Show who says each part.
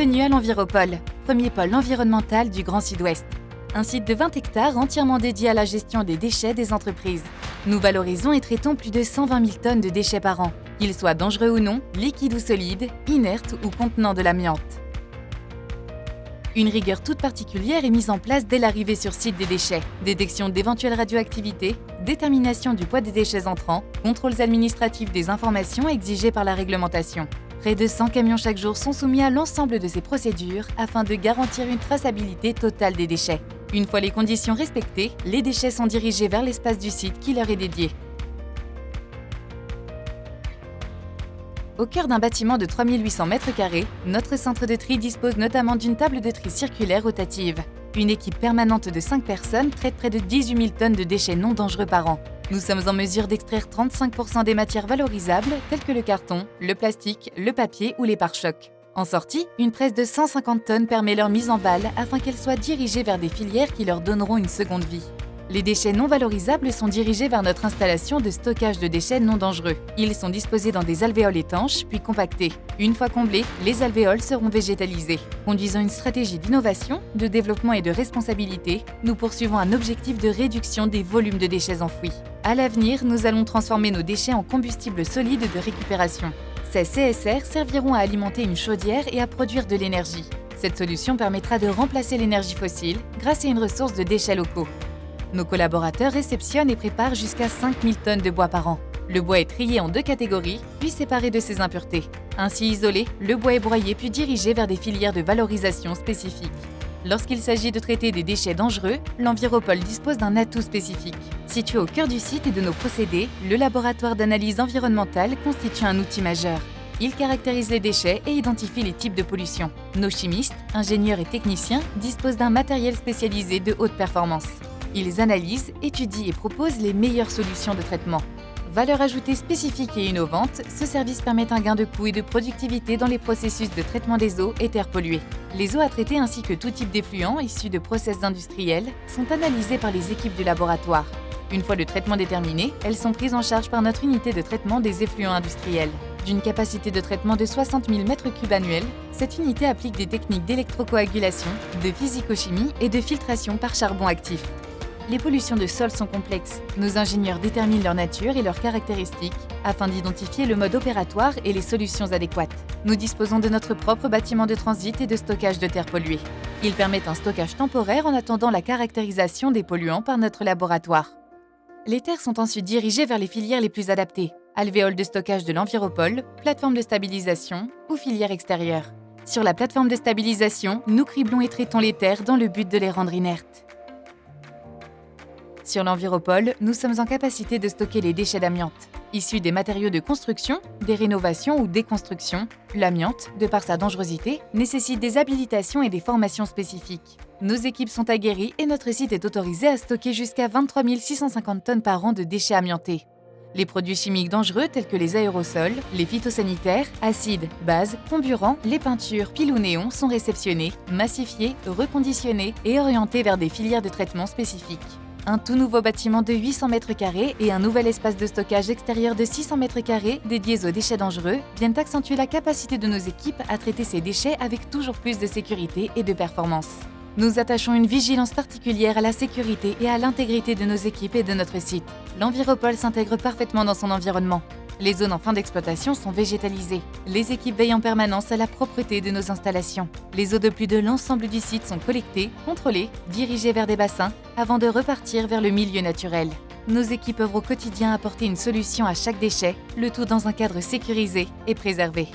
Speaker 1: Bienvenue à l'Enviropole, premier pôle environnemental du Grand Sud-Ouest. Un site de 20 hectares entièrement dédié à la gestion des déchets des entreprises. Nous valorisons et traitons plus de 120 000 tonnes de déchets par an, qu'ils soient dangereux ou non, liquides ou solides, inertes ou contenant de l'amiante. Une rigueur toute particulière est mise en place dès l'arrivée sur site des déchets. Détection d'éventuelles radioactivités, détermination du poids des déchets entrants, contrôles administratifs des informations exigées par la réglementation. Près de 100 camions chaque jour sont soumis à l'ensemble de ces procédures afin de garantir une traçabilité totale des déchets. Une fois les conditions respectées, les déchets sont dirigés vers l'espace du site qui leur est dédié. Au cœur d'un bâtiment de 3800 m², notre centre de tri dispose notamment d'une table de tri circulaire rotative. Une équipe permanente de 5 personnes traite près de 18 000 tonnes de déchets non dangereux par an. Nous sommes en mesure d'extraire 35% des matières valorisables, telles que le carton, le plastique, le papier ou les pare-chocs. En sortie, une presse de 150 tonnes permet leur mise en balle afin qu'elles soient dirigées vers des filières qui leur donneront une seconde vie. Les déchets non valorisables sont dirigés vers notre installation de stockage de déchets non dangereux. Ils sont disposés dans des alvéoles étanches, puis compactés. Une fois comblés, les alvéoles seront végétalisées. Conduisant une stratégie d'innovation, de développement et de responsabilité, nous poursuivons un objectif de réduction des volumes de déchets enfouis. À l'avenir, nous allons transformer nos déchets en combustible solide de récupération. Ces CSR serviront à alimenter une chaudière et à produire de l'énergie. Cette solution permettra de remplacer l'énergie fossile grâce à une ressource de déchets locaux. Nos collaborateurs réceptionnent et préparent jusqu'à 5000 tonnes de bois par an. Le bois est trié en 2 catégories, puis séparé de ses impuretés. Ainsi isolé, le bois est broyé puis dirigé vers des filières de valorisation spécifiques. Lorsqu'il s'agit de traiter des déchets dangereux, l'Enviropole dispose d'un atout spécifique. Situé au cœur du site et de nos procédés, le laboratoire d'analyse environnementale constitue un outil majeur. Il caractérise les déchets et identifie les types de pollution. Nos chimistes, ingénieurs et techniciens disposent d'un matériel spécialisé de haute performance. Ils analysent, étudient et proposent les meilleures solutions de traitement. Valeur ajoutée spécifique et innovante, ce service permet un gain de coût et de productivité dans les processus de traitement des eaux et terres polluées. Les eaux à traiter ainsi que tout type d'effluents issus de process industriels sont analysés par les équipes du laboratoire. Une fois le traitement déterminé, elles sont prises en charge par notre unité de traitement des effluents industriels. D'une capacité de traitement de 60 000 m³ annuels, cette unité applique des techniques d'électrocoagulation, de physico-chimie et de filtration par charbon actif. Les pollutions de sol sont complexes. Nos ingénieurs déterminent leur nature et leurs caractéristiques afin d'identifier le mode opératoire et les solutions adéquates. Nous disposons de notre propre bâtiment de transit et de stockage de terres polluées. Il permet un stockage temporaire en attendant la caractérisation des polluants par notre laboratoire. Les terres sont ensuite dirigées vers les filières les plus adaptées, alvéoles de stockage de l'Enviropole, plateforme de stabilisation ou filières extérieures. Sur la plateforme de stabilisation, nous criblons et traitons les terres dans le but de les rendre inertes. Sur l'Enviropole, nous sommes en capacité de stocker les déchets d'amiante. Issus des matériaux de construction, des rénovations ou des constructions, l'amiante, de par sa dangerosité, nécessite des habilitations et des formations spécifiques. Nos équipes sont aguerries et notre site est autorisé à stocker jusqu'à 23 650 tonnes par an de déchets amiantés. Les produits chimiques dangereux tels que les aérosols, les phytosanitaires, acides, bases, comburants, les peintures, piles ou néons sont réceptionnés, massifiés, reconditionnés et orientés vers des filières de traitement spécifiques. Un tout nouveau bâtiment de 800 m² et un nouvel espace de stockage extérieur de 600 m² dédiés aux déchets dangereux viennent accentuer la capacité de nos équipes à traiter ces déchets avec toujours plus de sécurité et de performance. Nous attachons une vigilance particulière à la sécurité et à l'intégrité de nos équipes et de notre site. L'Enviropole s'intègre parfaitement dans son environnement. Les zones en fin d'exploitation sont végétalisées. Les équipes veillent en permanence à la propreté de nos installations. Les eaux de pluie de l'ensemble du site sont collectées, contrôlées, dirigées vers des bassins avant de repartir vers le milieu naturel. Nos équipes œuvrent au quotidien à apporter une solution à chaque déchet, le tout dans un cadre sécurisé et préservé.